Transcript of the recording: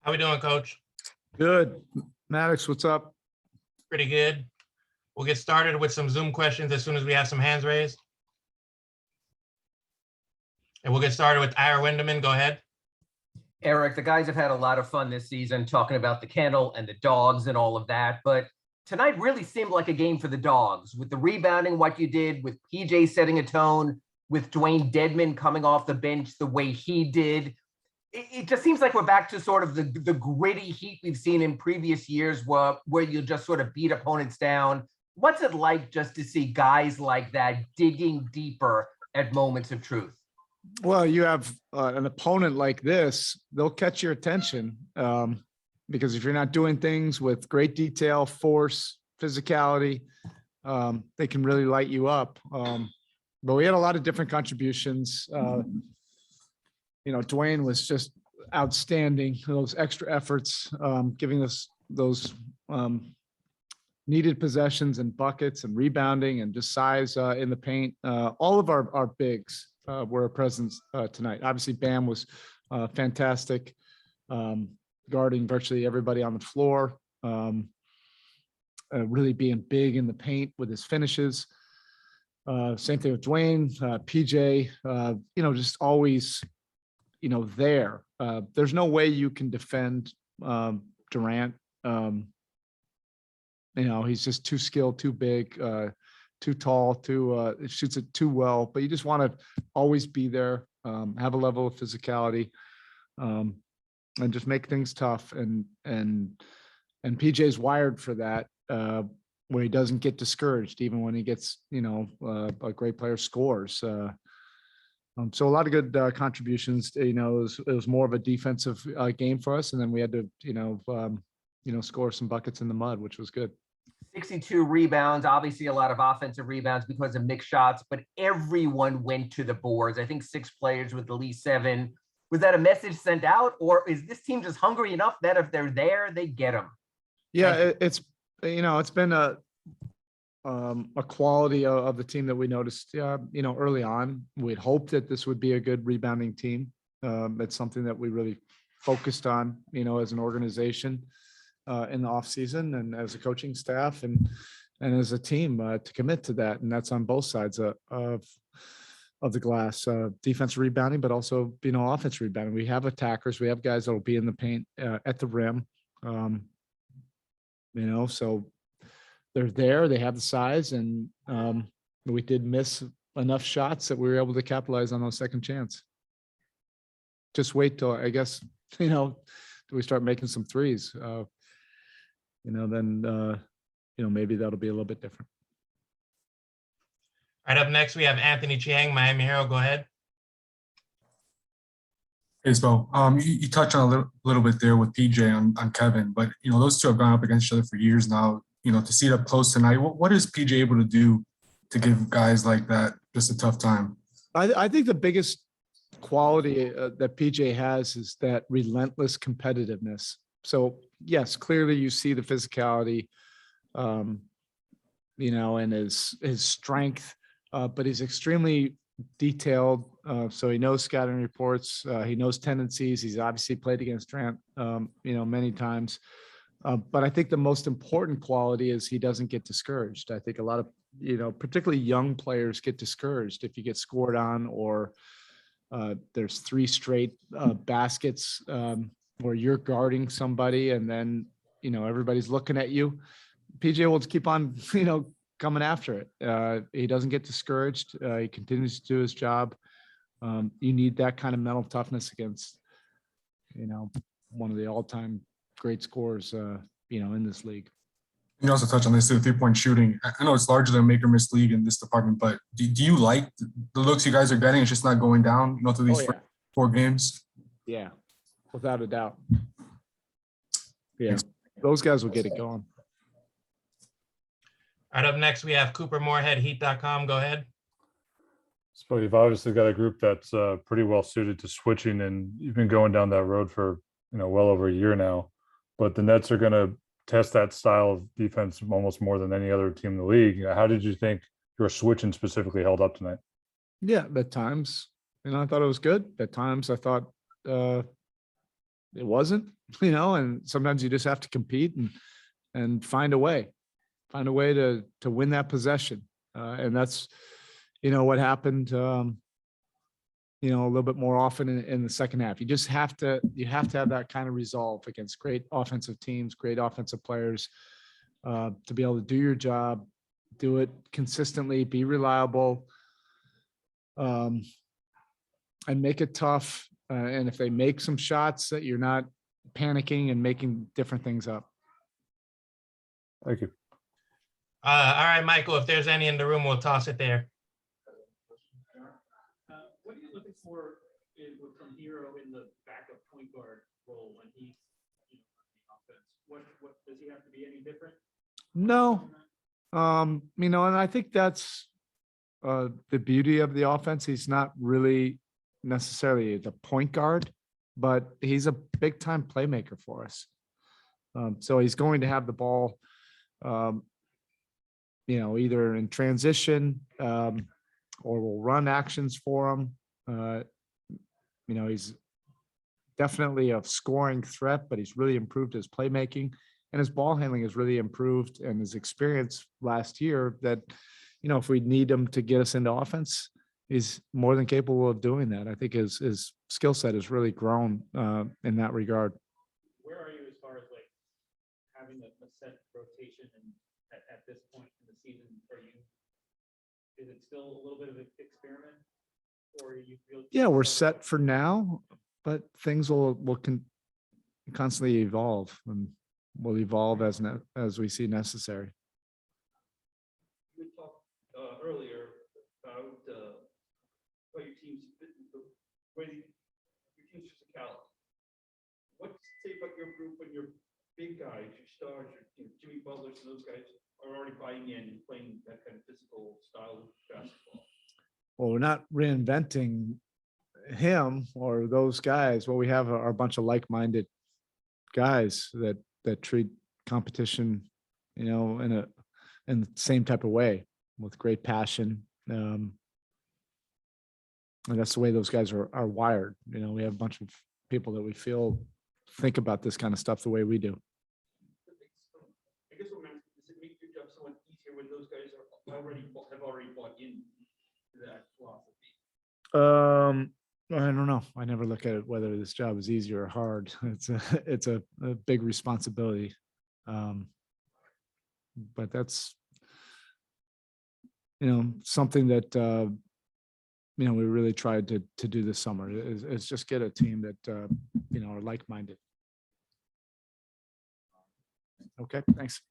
How we doing, Coach? Good. Maddox, what's up? Pretty good. We'll get started with some Zoom questions as soon as we have some hands raised. And we'll get started with Ira Winderman. Go ahead. Erik, the guys have had a lot of fun this season talking about the kennel and the dogs and all of that, but tonight really seemed like a game for the dogs with the rebounding, what you did, with PJ setting a tone, with Dwayne Dedman coming off the bench the way he did. It just seems like we're back to sort of the gritty heat we've seen in previous years where you just sort of beat opponents down. What's it like just to see guys like that digging deeper at moments of truth? Well, you have an opponent like this, they'll catch your attention because if you're not doing things with great detail, force, physicality, they can really light you up. But we had a lot of different contributions. Dwayne was just outstanding, those extra efforts, giving us those needed possessions and buckets and rebounding and just size in the paint. All of our bigs were a presence tonight. Obviously, Bam was fantastic, guarding virtually everybody on the floor, really being big in the paint with his finishes. Same thing with Dwayne, PJ, just always, there. There's no way you can defend Durant. He's just too skilled, too big, too tall, shoots it too well, but you just want to always be there, have a level of physicality, and just make things tough. And PJ's wired for that, where he doesn't get discouraged, even when he gets, a great player scores. So a lot of good contributions. It was more of a defensive game for us, and then we had to, score some buckets in the mud, which was good. 62 rebounds, obviously a lot of offensive rebounds because of mixed shots, but everyone went to the boards. I think 6 players with at least 7. Was that a message sent out, or is this team just hungry enough that if they're there, they get them? Yeah, it's been a quality of the team that we noticed, early on. We'd hoped that this would be a good rebounding team. It's something that we really focused on, as an organization. In the off season and as a coaching staff and as a team to commit to that. And that's on both sides of the glass, defense rebounding, but also, offense rebounding. We have attackers. We have guys that will be in the paint at the rim. So they're there, they have the size, and we did miss enough shots that we were able to capitalize on those second chance. Just wait till, I guess, till we start making some threes. Then maybe that'll be a little bit different. All right, up next, we have Anthony Chiang, Miami Herald. Go ahead. Hey, Spo. You touched on a little bit there with PJ on Kevin, but, those two have gone up against each other for years now. To see it up close tonight, what is PJ able to do to give guys like that just a tough time? I think the biggest quality that PJ has is that relentless competitiveness. So yes, clearly you see the physicality, and his strength, but he's extremely detailed. So he knows scouting reports, he knows tendencies. He's obviously played against Durant, many times. But I think the most important quality is he doesn't get discouraged. I think a lot of, particularly young players get discouraged if you get scored on, or there's 3 straight baskets where you're guarding somebody and then, everybody's looking at you. PJ will keep on, coming after it. He doesn't get discouraged. He continues to do his job. You need that kind of mental toughness against, one of the all-time great scorers, in this league. You also touch on this too, 3-point shooting. I know it's largely a make or miss league in this department, but do you like the looks you guys are getting? It's just not going down, through these 4 games. Yeah, without a doubt. Yeah, those guys will get it going. All right, up next, we have Cooper Moorhead, Heat.com. Go ahead. So you've obviously got a group that's pretty well suited to switching, and you've been going down that road for well over a year now. But the Nets are going to test that style of defense almost more than any other team in the league. How did you think your switching specifically held up tonight? Yeah, at times, I thought it was good. At times, I thought it wasn't, and sometimes you just have to compete and find a way to win that possession. And that's, what happened, a little bit more often in the second half. You have to have that kind of resolve against great offensive teams, great offensive players, to be able to do your job, do it consistently, be reliable, and make it tough. And if they make some shots, that you're not panicking and making different things up. Thank you. All right, Michael, if there's any in the room, we'll toss it there. What are you looking for from Hero in the backup point guard role when he's on the offense? What does he have to be any different? No, and I think that's the beauty of the offense. He's not really necessarily the point guard, but he's a big time playmaker for us. So he's going to have the ball, either in transition, or we'll run actions for him. He's definitely a scoring threat, but he's really improved his playmaking, and his ball handling has really improved, and his experience last year that, if we need him to get us into offense, he's more than capable of doing that. I think his skill set has really grown in that regard. Where are you as far as like having a set rotation and at this point in the season? Is it still a little bit of an experiment, or you feel? Yeah, we're set for now, but things will constantly evolve, and will evolve as we see necessary. You talked earlier about your team's the way your team's physicality. What to say about your group when your big guys, your stars, your Jimmy Butlers, and those guys are already buying in and playing that kind of physical style of basketball? Well, we're not reinventing him or those guys. What we have are a bunch of like-minded guys that treat competition, in the same type of way, with great passion. And that's the way those guys are wired. We have a bunch of people that we feel think about this kind of stuff the way we do. I guess what I'm asking, does it make your job somewhat easier when those guys have already bought into that philosophy? I don't know. I never look at it whether this job is easy or hard. It's a big responsibility. But that's, something that, we really tried to do this summer is just get a team that, are like-minded. Okay, thanks.